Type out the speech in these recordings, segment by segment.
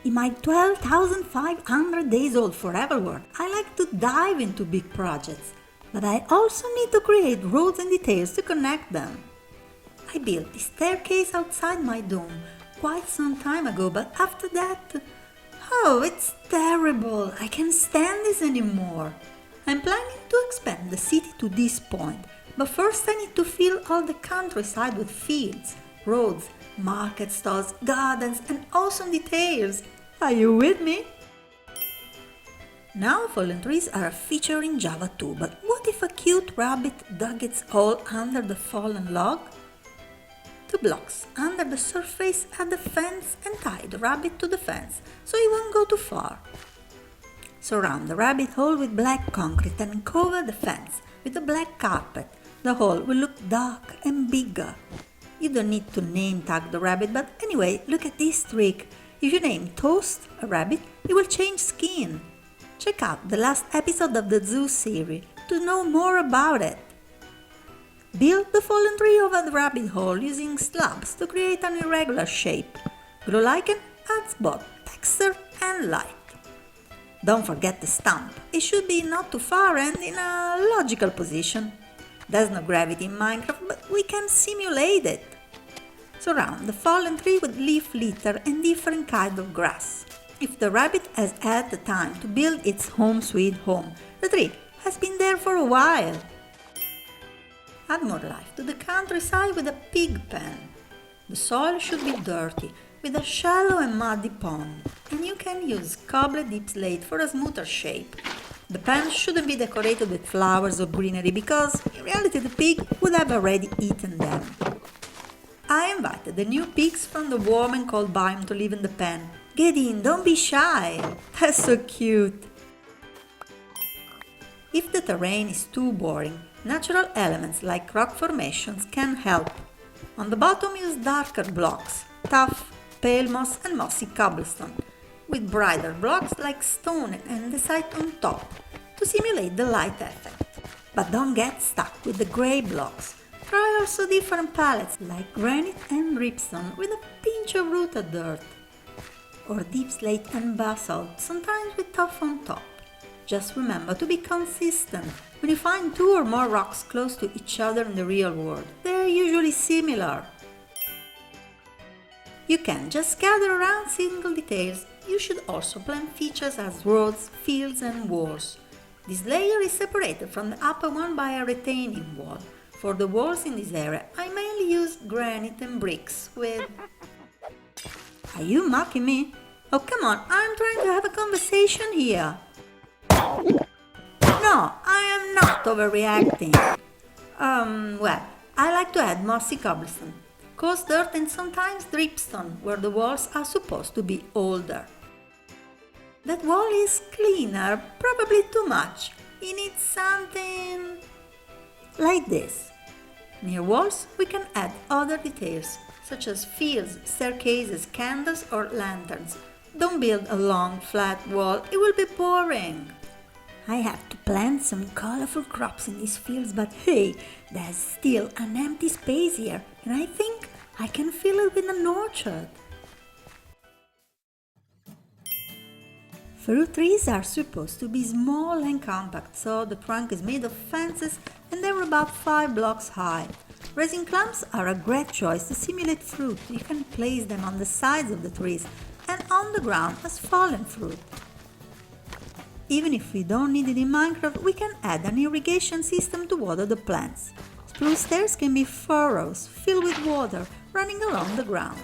In my 12,500 days old forever work, I like to dive into big projects, but I also need to create roads and details to connect them. I built the staircase outside my dome quite some time ago, but after that, oh, it's terrible. I can't stand this anymore. I'm planning to expand the city to this point, but first I need to fill all the countryside with fields, roads, market stalls, gardens, and awesome details. Are you with me? Now fallen trees are a feature in Java too, but what if a cute rabbit dug its hole under the fallen log? 2 blocks under the surface at the fence and tie the rabbit to the fence so he won't go too far. Surround the rabbit hole with black concrete and cover the fence with a black carpet. The hole will look dark and bigger. You don't need to name tag the rabbit, but anyway, look at this trick. If you name Toast a rabbit, it will change skin. Check out the last episode of the Zoo series to know more about it. Build the fallen tree over the rabbit hole using slabs to create an irregular shape. Glue lichen adds both texture and light. Don't forget the stump. It should be not too far and in a logical position. There's no gravity in Minecraft, but we can simulate it. Surround the fallen tree with leaf litter and different kinds of grass. If the rabbit has had the time to build its home sweet home, the tree has been there for a while. Add more life to the countryside with a pig pen. The soil should be dirty, with a shallow and muddy pond, and you can use cobbled deep slate for a smoother shape. The pen shouldn't be decorated with flowers or greenery because, in reality, the pig would have already eaten them. I invited the new pigs from the warm and cold biome to live in the pen. Get in, don't be shy. That's so cute. If the terrain is too boring, natural elements like rock formations can help. On the bottom, use darker blocks, tough, pale moss and mossy cobblestone, with brighter blocks like stone and andesite on top to simulate the light effect. But don't get stuck with the grey blocks. Try also different palettes like granite and dripstone with a pinch of rooted dirt, or deep slate and basalt, sometimes with tuff on top. Just remember to be consistent. When you find 2 or more rocks close to each other in the real world, they're usually similar. You can't just gather around single details. You should also plan features as roads, fields and walls. This layer is separated from the upper one by a retaining wall. For the walls in this area, I mainly use granite and bricks with... Are you mocking me? Oh, come on, I'm trying to have a conversation here. No, I am not overreacting. Well, I like to add mossy cobblestone, coarse dirt and sometimes dripstone where the walls are supposed to be older. That wall is cleaner, probably too much. It needs something like this. Near walls, we can add other details, such as fields, staircases, candles or lanterns. Don't build a long, flat wall, it will be boring. I have to plant some colorful crops in these fields, but hey, there's still an empty space here, and I think I can fill it with an orchard. Fruit trees are supposed to be small and compact, so the trunk is made of fences and they're about 5 blocks high. Resin clumps are a great choice to simulate fruit. You can place them on the sides of the trees and on the ground as fallen fruit. Even if we don't need it in Minecraft, we can add an irrigation system to water the plants. Spruce stairs can be furrows filled with water running along the ground.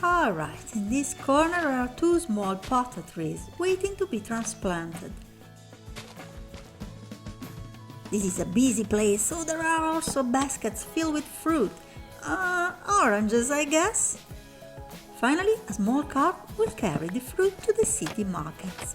Alright, in this corner there are 2 small potter trees waiting to be transplanted. This is a busy place, so there are also baskets filled with fruit. Oranges, I guess? Finally, a small cart will carry the fruit to the city markets.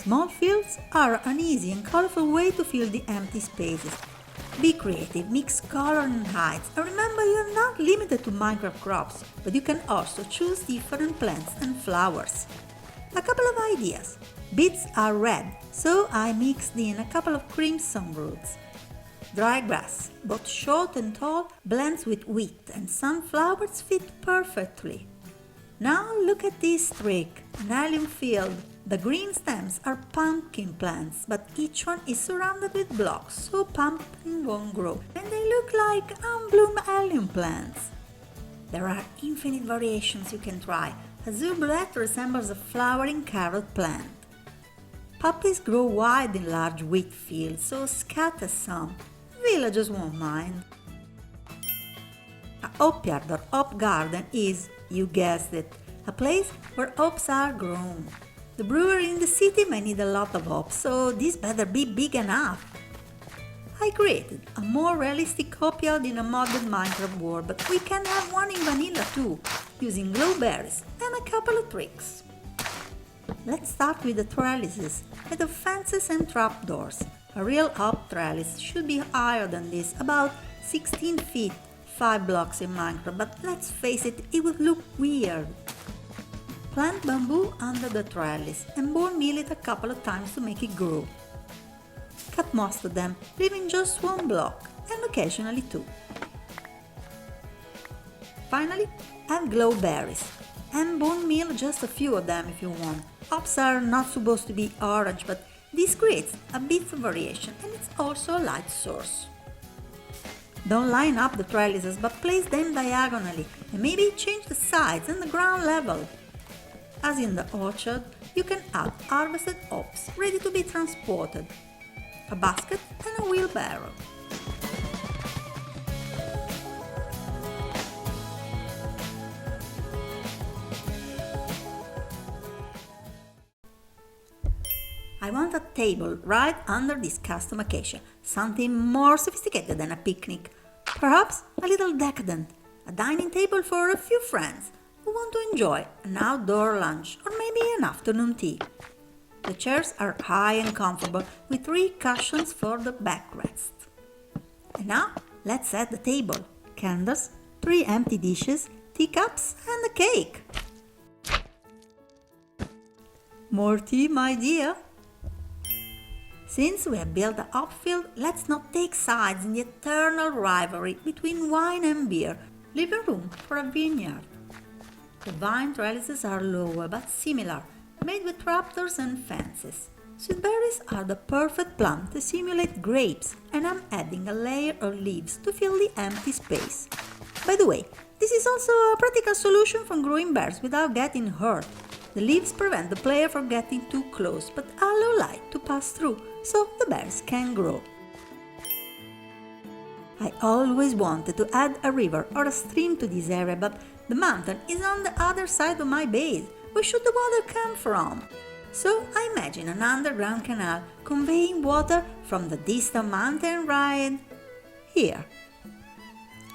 Small fields are an easy and colorful way to fill the empty spaces. Be creative, mix color and heights, and remember you're not limited to Minecraft crops, but you can also choose different plants and flowers. A couple of ideas. Beets are red, so I mixed in a couple of crimson roots. Dry grass, both short and tall, blends with wheat, and sunflowers fit perfectly. Now look at this trick, an allium field. The green stems are pumpkin plants, but each one is surrounded with blocks, so pumpkin won't grow, and they look like unbloomed allium plants. There are infinite variations you can try. Azure bullet resembles a flowering carrot plant. Poppies grow wide in large wheat fields, so scatter some. Villagers won't mind. A hopyard or hop garden is, you guessed it, a place where hops are grown. The brewery in the city may need a lot of hops, so this better be big enough. I created a more realistic hopyard in a modded Minecraft world, but we can have one in vanilla too, using glowberries and a couple of tricks. Let's start with the trellises, made of fences and trapdoors. A real hop trellis should be higher than this, about 16 feet, 5 blocks in Minecraft, but let's face it, it would look weird. Plant bamboo under the trellis and bone meal it a couple of times to make it grow. Cut most of them, leaving just one block, and occasionally two. Finally, add glowberries, and bone meal just a few of them if you want. Hops are not supposed to be orange, but this creates a bit of variation, and it's also a light source. Don't line up the trellises, but place them diagonally, and maybe change the sides and the ground level. As in the orchard, you can add harvested hops ready to be transported, a basket and a wheelbarrow. I want a table right under this custom acacia, something more sophisticated than a picnic, perhaps a little decadent, a dining table for a few friends who want to enjoy an outdoor lunch or maybe an afternoon tea. The chairs are high and comfortable with 3 cushions for the backrest. And now let's set the table. Candles, 3 empty dishes, teacups and a cake. More tea, my dear? Since we have built the hopfield, let's not take sides in the eternal rivalry between wine and beer. Leave a room for a vineyard. The vine trellises are lower but similar, made with trapdoors and fences. Sweet berries are the perfect plant to simulate grapes, and I'm adding a layer of leaves to fill the empty space. By the way, this is also a practical solution for growing berries without getting hurt. The leaves prevent the player from getting too close, but allow light to pass through, so the berries can grow. I always wanted to add a river or a stream to this area, but the mountain is on the other side of my base. Where should the water come from? So I imagine an underground canal conveying water from the distant mountain right here.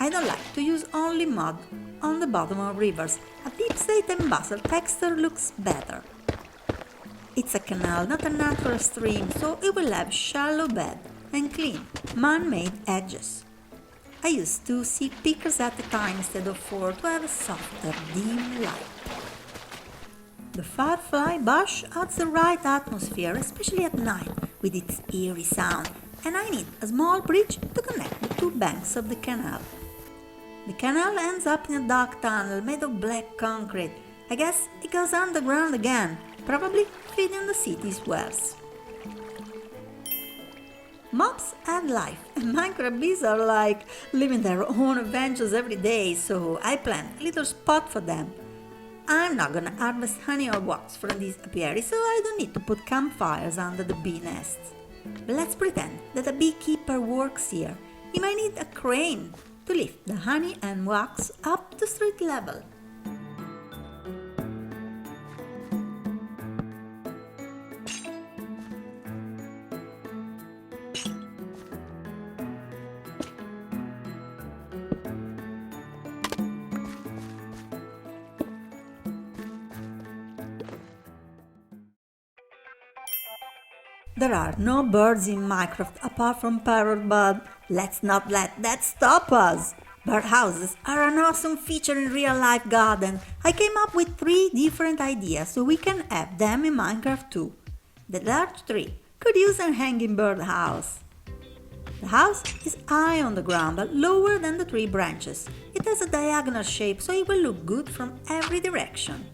I don't like to use only mud on the bottom of rivers. A deep slate and basalt texture looks better. It's a canal, not a natural stream, so it will have shallow bed and clean, man-made edges. I use 2 seed pickers at a time instead of 4 to have a softer, dim light. The firefly bush adds the right atmosphere, especially at night, with its eerie sound, and I need a small bridge to connect the 2 banks of the canal. The canal ends up in a dark tunnel made of black concrete. I guess it goes underground again, probably feeding the city's wells. Mobs add life, and Minecraft bees are like living their own adventures every day, so I planned a little spot for them. I'm not gonna harvest honey or wax from this apiary, so I don't need to put campfires under the bee nests. But let's pretend that a beekeeper works here. He might need a crane to lift the honey and wax up to street level. There are no birds in Minecraft apart from parrot, but let's not let that stop us. Birdhouses are an awesome feature in real-life garden. I came up with 3 different ideas so we can have them in Minecraft too. The large tree could use a hanging birdhouse. The house is high on the ground but lower than the tree branches. It has a diagonal shape so it will look good from every direction.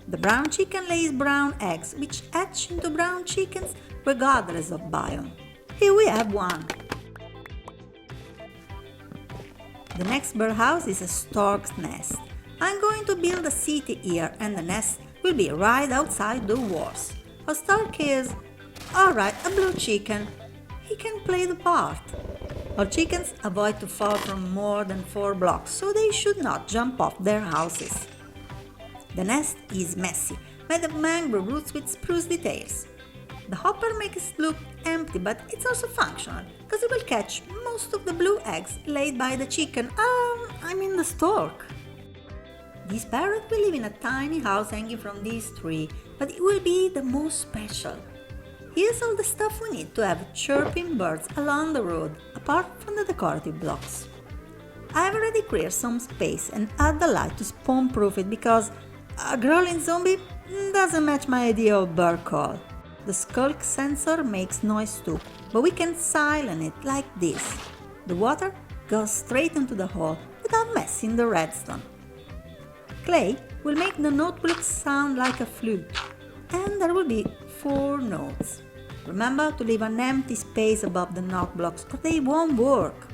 The brown chicken lays brown eggs, which hatch into brown chickens regardless of biome. Here we have one. The next birdhouse is a stork's nest. I'm going to build a city here and the nest will be right outside the walls. A stork is, alright, a blue chicken. He can play the part. All chickens avoid to fall from more than 4 blocks, so they should not jump off their houses. The nest is messy, made of mangrove roots with spruce details. The hopper makes it look empty, but it's also functional, because it will catch most of the blue eggs laid by the chicken, the stork. This parrot will live in a tiny house hanging from this tree, but it will be the most special. Here's all the stuff we need to have chirping birds along the road, apart from the decorative blocks. I've already cleared some space and add the light to spawn-proof it because a growling zombie doesn't match my idea of bird call. The skulk sensor makes noise too, but we can silence it like this. The water goes straight into the hole without messing the redstone. Clay will make the notebooks sound like a flute, and there will be 4 notes. Remember to leave an empty space above the note blocks or they won't work.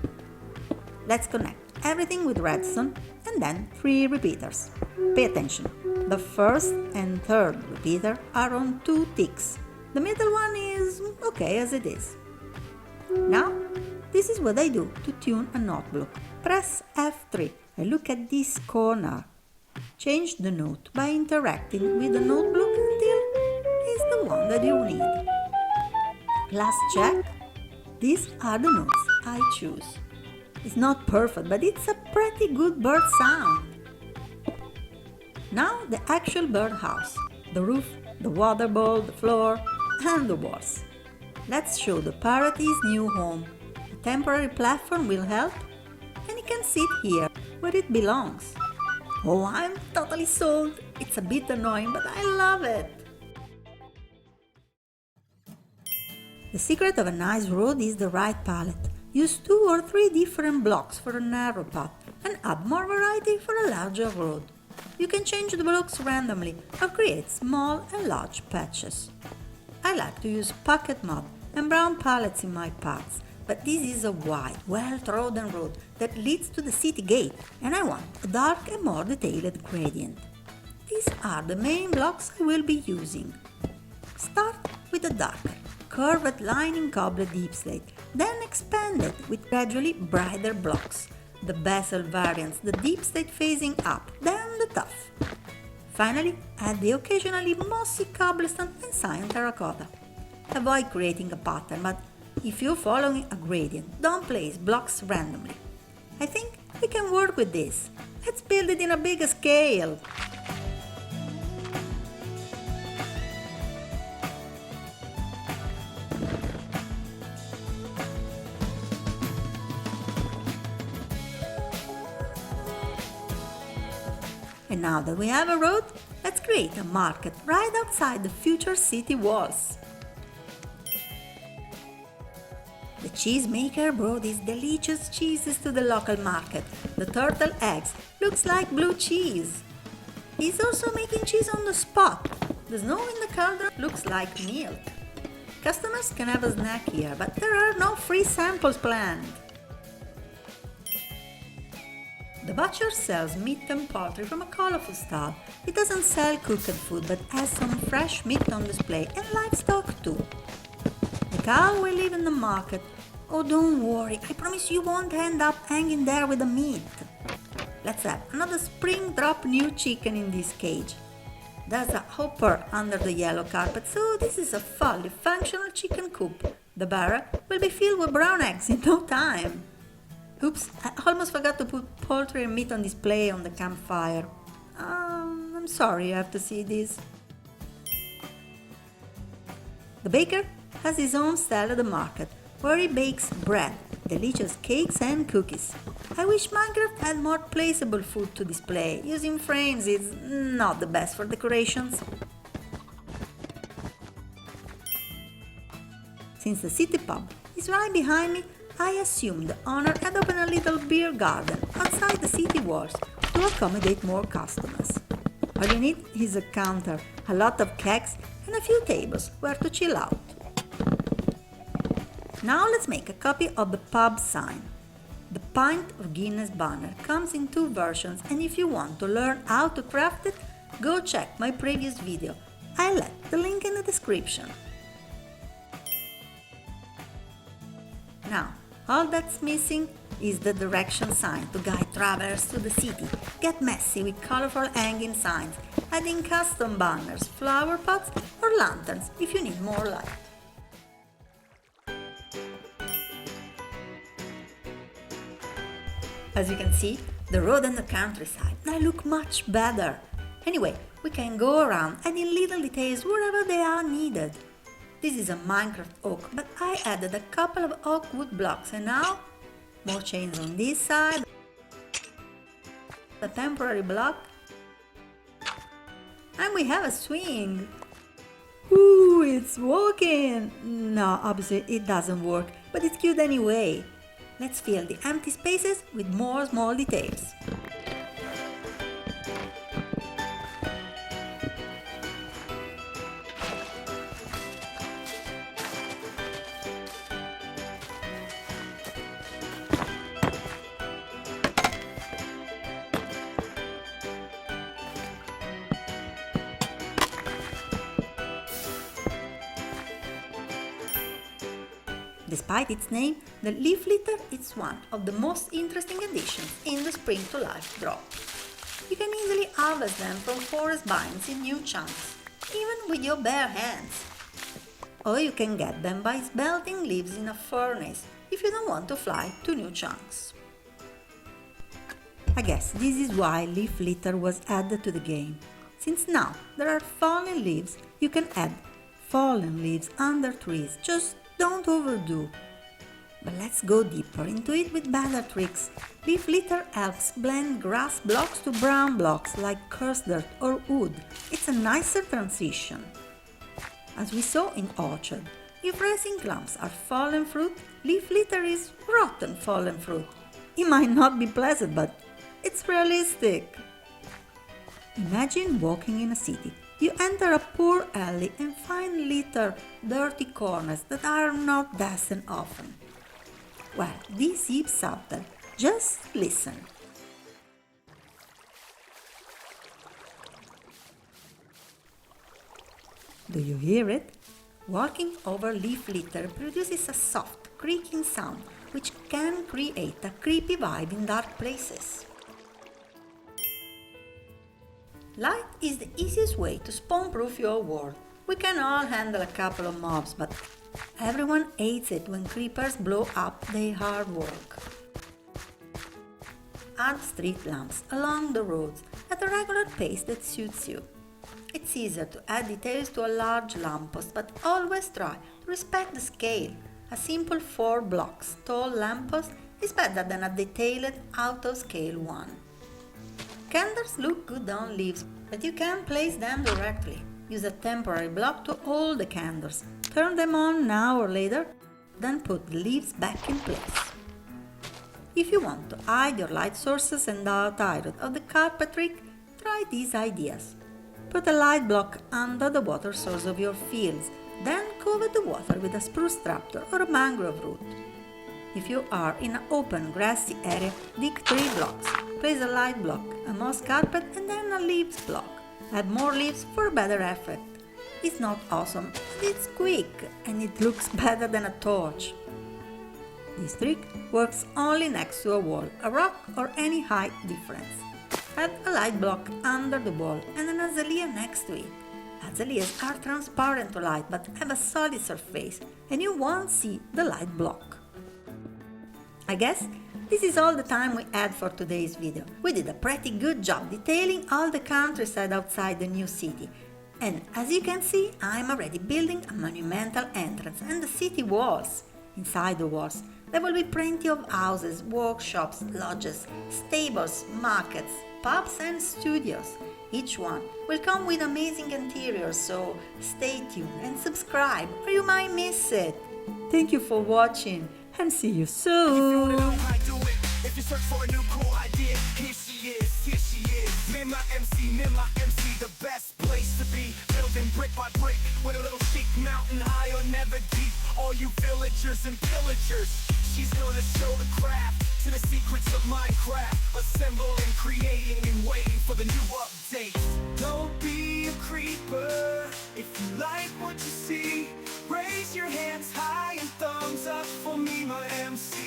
Let's connect everything with redstone and then 3 repeaters. Pay attention. The first and third repeater are on 2 ticks. The middle one is okay as it is. Now, this is what I do to tune a notebook. Press F3 and look at this corner. Change the note by interacting with the notebook until it's the one that you need. Last check. These are the notes I choose. It's not perfect, but it's a pretty good bird sound. Now the actual birdhouse, the roof, the water bowl, the floor, and the walls. Let's show the parrot his new home. A temporary platform will help, and he can sit here, where it belongs. Oh, I'm totally sold. It's a bit annoying, but I love it. The secret of a nice road is the right palette. Use 2 or 3 different blocks for a narrow path and add more variety for a larger road. You can change the blocks randomly or create small and large patches. I like to use pocket mud and brown pallets in my paths, but this is a wide, well-trodden road that leads to the city gate, and I want a dark and more detailed gradient. These are the main blocks I will be using. Start with a darker, curved line in cobbled deep slate, then expand it with gradually brighter blocks. The basal variants, the deep slate facing up, then the tough. Finally, add the occasionally mossy cobblestone and cyan terracotta. Avoid creating a pattern, but if you're following a gradient, don't place blocks randomly. I think we can work with this. Let's build it in a bigger scale. And now that we have a road, let's create a market right outside the future city walls. The Cheesemaker brought these delicious cheeses to the local market. The turtle eggs looks like blue cheese. He's also making cheese on the spot. The snow in the cauldron looks like milk. Customers can have a snack here, but there are no free samples planned. The butcher sells meat and poultry from a colorful stall. It doesn't sell cooked food but has some fresh meat on display and livestock too. The cow will live in the market. Oh, don't worry, I promise you won't end up hanging there with the meat. Let's have another spring drop new chicken in this cage. There's a hopper under the yellow carpet, so this is a fully functional chicken coop. The barrel will be filled with brown eggs in no time. Oops, I almost forgot to put poultry and meat on display on the campfire. I'm sorry you have to see this. The baker has his own stall at the market, where he bakes bread, delicious cakes and cookies. I wish Minecraft had more placeable food to display. Using frames is not the best for decorations. Since the city pub is right behind me, I assume the owner had opened a little beer garden outside the city walls to accommodate more customers. All you need is a counter, a lot of kegs and a few tables where to chill out. Now let's make a copy of the pub sign. The Pint of Guinness banner comes in 2 versions, and if you want to learn how to craft it, go check my previous video. I'll let the link in the description. Now, all that's missing is the direction sign to guide travelers to the city. Get messy with colorful hanging signs, adding custom banners, flower pots or lanterns if you need more light. As you can see, the road and the countryside now look much better. Anyway, we can go around adding little details wherever they are needed. This is a Minecraft oak, but I added a couple of oak wood blocks and now more chains on this side, a temporary block, and we have a swing. Ooh, it's working! No, obviously it doesn't work, but it's cute anyway. Let's fill the empty spaces with more small details. Despite its name, the leaf litter is one of the most interesting additions in the Spring to Life drop. You can easily harvest them from forest bines in new chunks, even with your bare hands. Or you can get them by smelting leaves in a furnace if you don't want to fly to new chunks. I guess this is why leaf litter was added to the game. Since now there are fallen leaves, you can add fallen leaves under trees. Just don't overdo. But let's go deeper into it with better tricks. Leaf litter helps blend grass blocks to brown blocks like cursed dirt or wood. It's a nicer transition. As we saw in Orchard, if resin clumps are fallen fruit, leaf litter is rotten fallen fruit. It might not be pleasant, but it's realistic. Imagine walking in a city. You enter a poor alley and find littered, dirty corners that are not dusted often. Well, this is subtle. Just listen. Do you hear it? Walking over leaf litter produces a soft, creaking sound which can create a creepy vibe in dark places. Light is the easiest way to spawn-proof your world. We can all handle a couple of mobs, but everyone hates it when creepers blow up their hard work. Add street lamps along the roads at a regular pace that suits you. It's easier to add details to a large lamppost, but always try to respect the scale. A simple 4 blocks tall lamppost is better than a detailed out-of-scale one. Candles look good on leaves, but you can place them directly. Use a temporary block to hold the candles. Turn them on now or later, then put the leaves back in place. If you want to hide your light sources and are tired of the carpet trick, try these ideas. Put a light block under the water source of your fields, then cover the water with a spruce trapdoor or a mangrove root. If you are in an open grassy area, dig 3 blocks. Place a light block, a moss carpet and then a leaves block. Add more leaves for a better effect. It's not awesome, but it's quick and it looks better than a torch. This trick works only next to a wall, a rock or any height difference. Add a light block under the wall and an azalea next to it. Azaleas are transparent to light but have a solid surface and you won't see the light block. I guess this is all the time we had for today's video. We did a pretty good job detailing all the countryside outside the new city. And as you can see, I'm already building a monumental entrance and the city walls. Inside the walls, there will be plenty of houses, workshops, lodges, stables, markets, pubs and studios. Each one will come with amazing interiors, so stay tuned and subscribe or you might miss it. Thank you for watching and see you soon. If you search for a new cool idea, here she is, me my MC, the best place to be, building brick by brick, with a little chic, mountain high or never deep, all you villagers and pillagers, she's gonna show the craft, to the secrets of Minecraft, assembling, creating, and waiting for the new update. Don't be a creeper, if you like what you see, raise your hands high and thumbs up for me, my MC.